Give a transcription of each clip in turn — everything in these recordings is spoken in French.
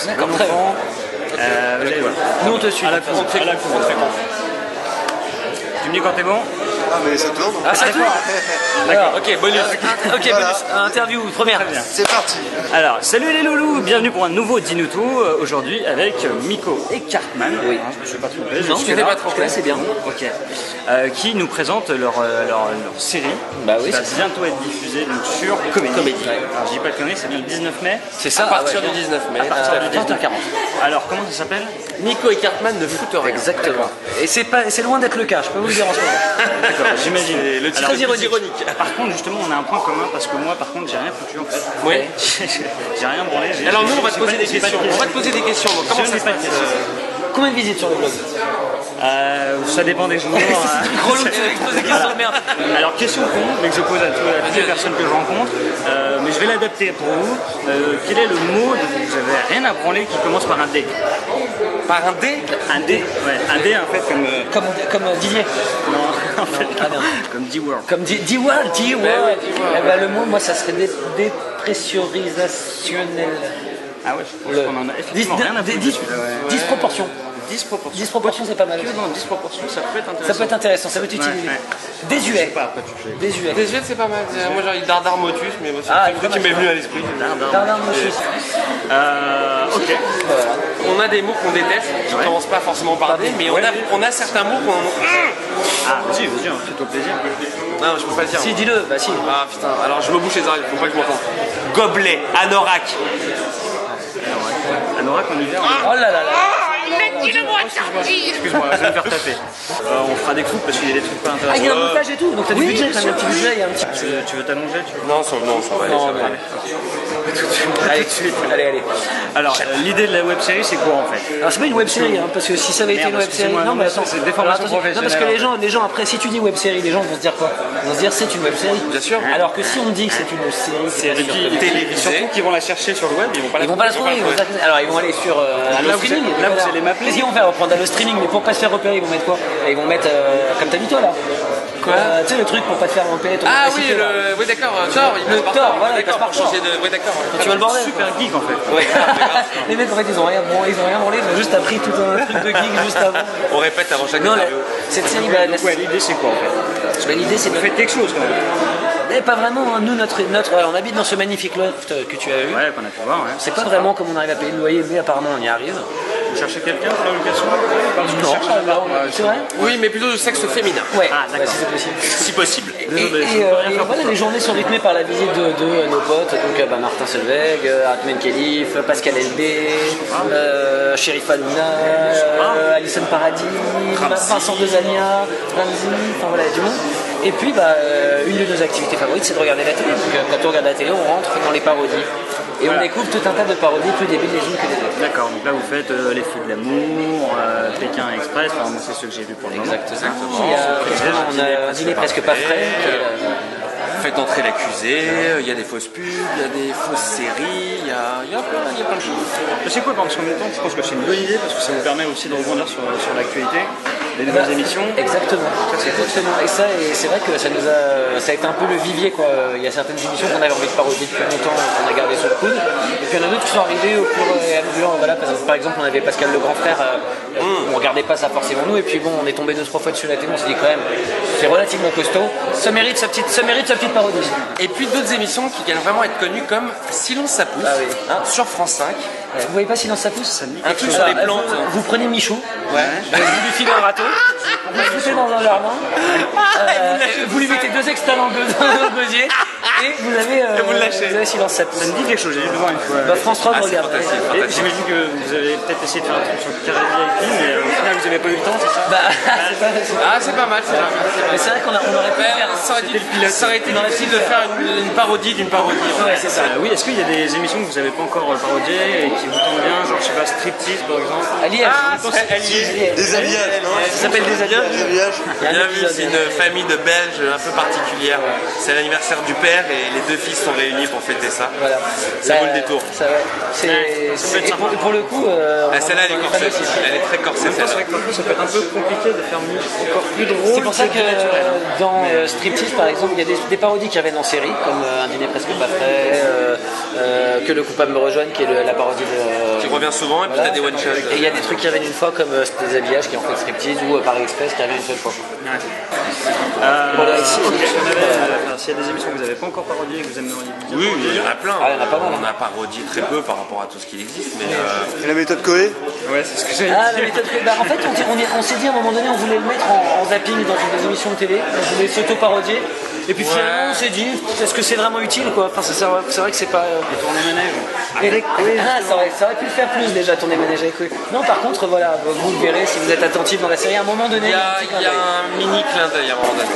D'accord, très bien. Voilà. Nous on te suit. À la cour, on fait Tu me dis quand t'es bon? Ah mais ça tourne. Ah, ça tourne. D'accord, ok, bonus. Ok, bonus. Interview, première. C'est parti. Alors, salut les loulous, bienvenue pour un nouveau Dis-nous tout, aujourd'hui avec Miko et Cartman. Oui. Je ne vais pas tromper. Non, tu ne fais pas trop clair, c'est bien. Ok. Qui nous présentent leur série. Bah oui, qui va c'est ça. bientôt être diffusée donc, sur Comédie. Comédie, ouais. Alors, je dis pas de conneries, c'est bien le 19 mai. C'est ça. À partir du 19 mai. À partir du 19 20h40. Alors, comment ça s'appelle? Nico et Cartman ne foutent rien. Exactement. Et c'est loin d'être le cas, je peux vous le dire en ce moment. D'accord, j'imagine. Le titre Alors, est ironique. Par contre, justement, on a un point commun parce que moi, par contre, j'ai rien foutu en fait. Oui. J'ai rien branlé. Alors nous, on va te poser des questions. On va te poser des questions. Donc, comment Je ça n'ai se pas de passe questions. Combien de visites sur le blog? Ça dépend des jours. Relou, tu vas exposer des questions de merde. Alors, question con, mais que je pose à toutes les personnes que je rencontre, mais je vais l'adapter pour vous. Quel est le mot dont vous n'avez rien à branler qui commence par un D? Par un D? Un D, ouais. Un D en fait comme. Comme Didier. Non, en fait, Ah non. comme D-Word. Comme D-Word. D-Word. Eh ben, le mot, moi, ça serait dépressurisationnel. Ah ouais, je pense qu'on en a effectivement rien à foutre de celui-là, ouais. Disproportion. Disproportion. Disproportion, c'est pas mal. Que dans disproportion, ça peut être intéressant. Ça peut être intéressant, ça peut être utilisé. Ouais. Je Désuet. sais pas, après tu fais. Désuet. Des jets, c'est pas mal. Moi, j'ai Dardar Motus, mais bon, c'est Ah, le truc qui m'est venu à l'esprit. Dardar Motus. Ok. On a des mots qu'on déteste, qui ne commencent pas forcément par D, mais on a certains mots qu'on... Ah, vas-y, fais-toi plaisir. Non, je peux pas le dire. Si, dis-le, bah si. Ah putain, alors je me bouche les oreilles, faut pas que je m'entende. Gobelet, anorak. Anorak en hiver. Oh là là là. Excuse-moi, je vais me faire taper. On fera des coupes parce qu'il y a des trucs pas Ah, il y a un intéressants. montage et tout, donc t'as du budget, t'as un petit budget, il y a un petit... Tu veux t'allonger Non, ça va aller, ça va aller. Allez, tout de suite, allez. Alors, l'idée de la web série, c'est quoi en fait? Alors c'est pas une web série, hein, parce que si ça avait été Merde, une web série, excusez-moi, non mais attends, c'est des formations Alors, attention, non parce que professionnelles. les gens après si tu dis web série, les gens vont se dire quoi? Ils vont se dire c'est une web série. Bien sûr. Alors que si on dit que c'est une série, C'est télévisée. surtout qu'ils vont la chercher sur le web, ils vont pas ils vont pas la trouver. Alors ils vont aller sur le streaming. là, vous allez m'appeler. Qu'est-ce qu'ils vont faire? Reprendre le streaming, mais pour pas se faire repérer, ils vont mettre quoi? Ils vont mettre comme t'as mis toi là. Quoi? Tu sais le truc pour pas te faire repérer ton Ah oui, adresse IP, là. oui d'accord, Thor, il Le passe par Thor, Thor, voilà, il d'accord, passe par pour changer de... Oui d'accord. Et tu vois le bordel. Super geek en fait. Ouais, Les mecs en fait ils ont rien branlé, ils ont juste appris tout un truc de geek juste avant. on répète avant chaque Non, interview. cette série, Ouais, l'idée c'est quoi en fait? l'idée c'est de Vous faites quelque chose quand même. Mais pas vraiment, hein. Nous, on habite dans ce magnifique loft que tu as vu. Ouais, qu'on a pu voir. Ouais. C'est pas vraiment comme on arrive à payer le loyer, mais apparemment on y arrive. Vous cherchez quelqu'un pour la location? Non, c'est vrai. Oui, mais plutôt de sexe féminin. Ouais, Ah, d'accord. si c'est possible. Si possible. Et voilà, les journées sont rythmées par la visite de nos potes, donc Martin Solveig, Atmen Khelif, Pascal Elbé, Sheriff Hanouna, Alison Paradis, Vincent Dezania, Ramzi, enfin voilà, il y a du monde. Et puis une de nos activités favorites c'est de regarder la télé. Donc quand on regarde la télé, on rentre dans les parodies. Et on découvre tout un tas de parodies plus débiles les unes que les autres. D'accord, donc là vous faites Les Feux de l'amour, Pékin Express, enfin moi c'est ceux que j'ai vus pour le moment. On a un dîner presque pas frais. Faites entrer l'accusé, il y a des fausses pubs, il y a des fausses séries, il y a plein de choses. C'est quoi parce qu'en même temps je pense que c'est une bonne idée parce que ça vous permet aussi de rebondir sur l'actualité, les nouvelles émissions. Exactement. Et c'est vrai que ça a été un peu le vivier quoi. Il y a certaines émissions qu'on avait envie de parodier depuis longtemps, qu'on a gardé sous le coude. Et puis il y en a d'autres qui sont arrivés au fur et à mesure. Voilà, par exemple on avait Pascal le grand frère, on regardait pas ça forcément nous. Et puis bon, on est tombé 2-3 fois dessus la télé, on s'est dit quand même, c'est relativement costaud. Ça mérite sa petite parodie. Et puis d'autres émissions qui gagnent vraiment à être connues comme Silence ça pousse, Ah oui. sur France 5. Vous voyez pas Silence ça pousse? Un truc sur les plantes. Vous prenez Michou, Ouais. vous lui filez un râteau, vous le foutez dans un jardin, vous lui mettez 2 extalents dans le gosier et vous avez, lâchez. vous avez Silence ça pousse. Ça me dit quelque chose, j'ai dû le voir une fois. France 3 c'est regarde. fantastique. Et j'imagine que vous avez peut-être essayé de faire un truc sur Carré VIP, mais au final vous n'avez pas eu le temps, c'est ça? C'est pas facile. Ah c'est pas mal, c'est pas mal. Mais c'est vrai qu'on aurait pu faire. Ça aurait été difficile de faire une parodie d'une parodie. En fait. Ouais, c'est ça. Oui, est-ce qu'il y a des émissions que vous n'avez pas encore parodiées et qui vous tentent bien, genre je sais pas, Striptease par exemple? Alias. Des alliages, non? Ça s'appelle des alliages. Des alliages. Bien vu, c'est une famille de Belges un peu particulière. C'est l'anniversaire du père et les 2 fils sont réunis pour fêter ça. Voilà. Ça vaut le détour. Ça, ouais. Et pour le coup, Celle-là elle est corsée, elle est très corsée C'est celle-là. vrai que parfois ça peut être un peu compliqué de faire encore plus drôle. c'est pour ça que naturel. dans Striptease par exemple, il y a des parodies qui reviennent en série, comme Un dîner presque pas frais, Que le coupable me rejoigne, qui est la parodie de il revient souvent et puis t'as des one shots. Et il y a des trucs qui reviennent une fois, comme c'était des habillages qui ont fait striptease ou Paris Express qui revient une seule fois. Voilà, s'il y a des émissions que vous n'avez pas encore parodiées et que vous aimeriez bien. Oui, il y en a plein. Ah, il y en a pas mal. On a parodié très peu par rapport à tout ce qui existe, mais Et la méthode Coé? Ouais, c'est ce que j'ai Ah, la méthode en fait, on s'est dit à un moment donné, on voulait le mettre en zapping dans des émissions de télé, on voulait s'auto-parodier. Et puis finalement, on s'est dit, est-ce que c'est vraiment utile quoi? Enfin, c'est vrai que c'est pas. tourné manège. Avec ça aurait pu le faire plus déjà, tourner manège avec Coé. Non, par contre, voilà, vous le verrez si vous êtes attentif dans la série, à un moment donné. il y a un mini clin d'œil à un moment donné.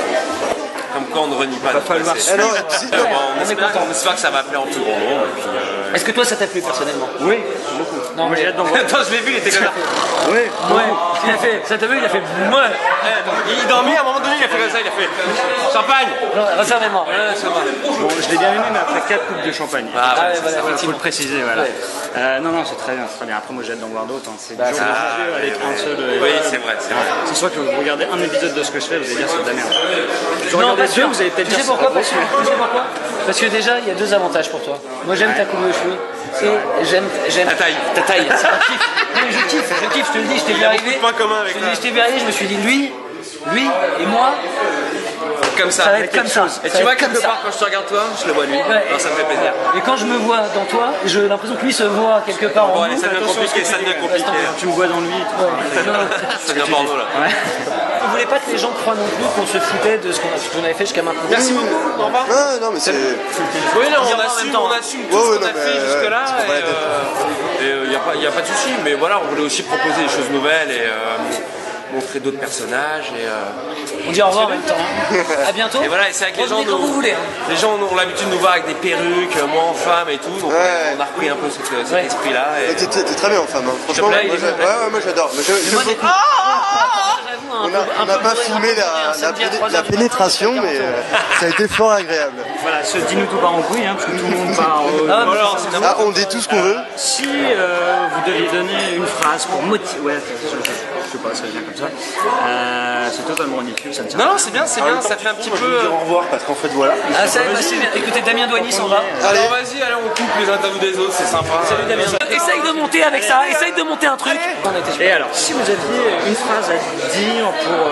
Comme quoi on ne renie pas. Va falloir Alors, On espère que ça va plaire en plus grand nombre. Et puis, Est-ce que toi ça t'a plu personnellement? Oui, beaucoup. Non, Moi j'ai hâte d'en voir. Attends, je l'ai vu, il était comme ça. Oui, Il a fait, ça t'a vu, il a fait ouais. Il dormait, à un moment donné, il a fait comme ça, il a fait champagne. Non, réservément. Ouais, ça va. bon, je l'ai bien aimé, mais après 4 coupes de champagne. Ah, ouais, ouais, voilà, Il faut effectivement. le préciser, voilà. Ouais. Non, c'est très bien, c'est très bien. Après, moi j'ai hâte d'en voir d'autres. Hein. C'est Bah, dur de ça- juger avec un seul. Oui, c'est vrai, c'est vrai. C'est sûr que vous regardez un épisode de ce que je fais, vous allez dire c'est de la merde. Si vous Non, regardez pas deux, sûr. vous allez peut-être Tu sais dire pourquoi? c'est pas Tu sais pourquoi? Parce que déjà, il y a deux avantages pour toi. Moi, j'aime ta coupe de cheveux. Et j'aime Ta taille. Ta taille. C'est un kiff. Non, mais je kiffe, je te le dis, je t'ai vu arriver. points communs avec Je te dis, je t'ai vu arriver, je me suis dit, lui et moi, Comme ça. ça va être comme ça. Et Ça tu va vois, être comme quelque ça. part, quand je te regarde toi, je le vois lui. Ouais. Alors, ça me fait plaisir. Et quand je me vois dans toi, j'ai l'impression que lui se voit quelque part Bon, en allez, nous. ça devient compliqué, ça devient compliqué. Tu me vois dans lui et tout. Ça devient porno là. On voulait pas que les gens croient non plus qu'on se foutait de ce qu'on avait fait jusqu'à maintenant. Merci beaucoup, au revoir. Ah, non, mais c'est. Oui, non, Dire on en assume, même temps. on assume tout Ouais, ce ouais, qu'on a non, fait mais, jusque-là. c'est pas la tête. Et il n'y a pas de souci, mais voilà, on voulait aussi proposer des choses nouvelles et montrer d'autres personnages. On dit au revoir en même temps. À bientôt. Et voilà, et c'est avec les gens, Revenez quand vous voulez. les gens ont l'habitude de nous voir avec des perruques, moi en femme et tout, donc Ouais. on a repris un peu cet Ouais. esprit-là. Et... T'es très bien en femme, hein. Franchement, plaît, moi, il est bon. ouais, moi j'adore. Mais Moi, des- on n'a pas filmé la pénétration, mais ça a été fort agréable. Voilà, ce dis-nous tout part en couille, hein, parce que tout le monde part. Ah, Voilà. Ah, on dit tout ce qu'on veut. Si vous deviez donner une phrase pour motiver. Ouais, je sais pas, ça vient comme ça. C'est totalement ridicule, ça ne sert à Non, rien. c'est bien, ça fait un petit peu. Au revoir, parce qu'en fait, voilà. Ah, c'est bien. Écoutez, Damien Douany s'en va. Alors vas-y, allez, on coupe les interviews des autres, c'est sympa. Salut Damien. Essaye de monter avec ça, essaye de monter un truc. On a été super. Et alors, si vous aviez une phrase à dire pour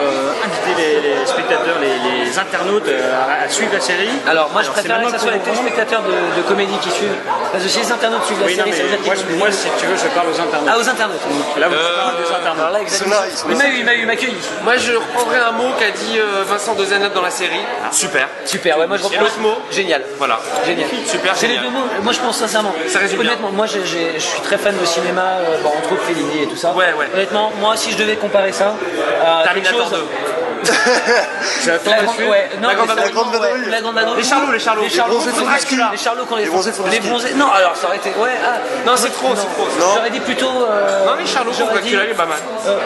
inviter les spectateurs, les internautes à suivre la série. Alors moi je c'est préfère que maintenant ça soit les pour vous. téléspectateurs de comédie qui suivent. Parce que si les internautes suivent la Oui, non, série, mais ça veut dire moi, qu'ils moi, si tu veux, je parle aux internautes. Ah, aux internautes. Là, vous parlez des Alors internautes. là, exactement. Ils sont là. Il m'a accueilli. Moi je reprendrai un mot qu'a dit Vincent de Zenat dans la série. Super. Super, ouais, moi je Et reprends. l'autre mot Génial. Voilà. Génial. Super, C'est les génial. deux mots. Moi je pense sincèrement. Ça résume bien. Honnêtement, moi je suis très fan de cinéma, bon, entre autres Fellini et tout ça. Ouais, ouais. Honnêtement, moi si je devais comparer ça à quelque Terminator chose. 2. J'attends La la grande, suite. ouais, non, La grande mais vadrouille. seulement, ouais, la grande vadrouille. Les Charlots, les Charlots. Les Charlots, bronzés faut Foresti. les Charlots qu'on les bronzés Foresti. Les bronzés. Non, alors ça aurait été. Ouais, Non, c'est trop, c'est trop. Non. J'aurais dit plutôt. Non, les Charlots, j'aurais quoi dit, qu'il arrive, pas mal.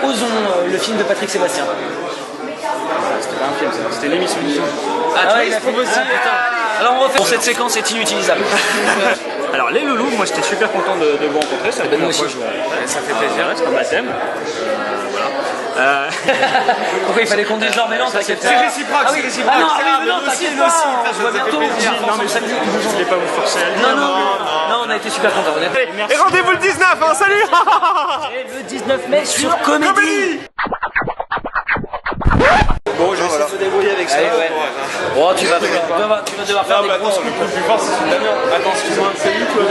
Osons, le film de Patrick Sébastien. C'était pas un film, c'était l'émission. Ah, ouais, il a fait aussi. Alors on refait. Bon, cette séquence est inutilisable. Alors, les loulous, moi j'étais super content de vous rencontrer. C'est la première aussi. fois que je vous Ça fait plaisir. c'est comme baptême. Pourquoi il fallait qu'on dise genre, mais non, t'inquiète pas. C'est réciproque, Ah oui, c'est réciproque. ah non, Ah, ah oui, mais non, mais aussi, t'inquiète nous aussi, pas. On se voit ça fait bientôt. plaisir. Non, mais samedi. je voulais pas vous forcer à le dire. Non, non, on a été super contents. Et rendez-vous le 19, hein, salut. Et le 19 mai sur Comédie. Bon, je vais essayer de se débrouiller avec ça. Allez, ouais. Oh, tu vas devoir faire des grosses coupes. le plus fort, c'est Damien. Attends, excuse-moi, c'est lui, toi.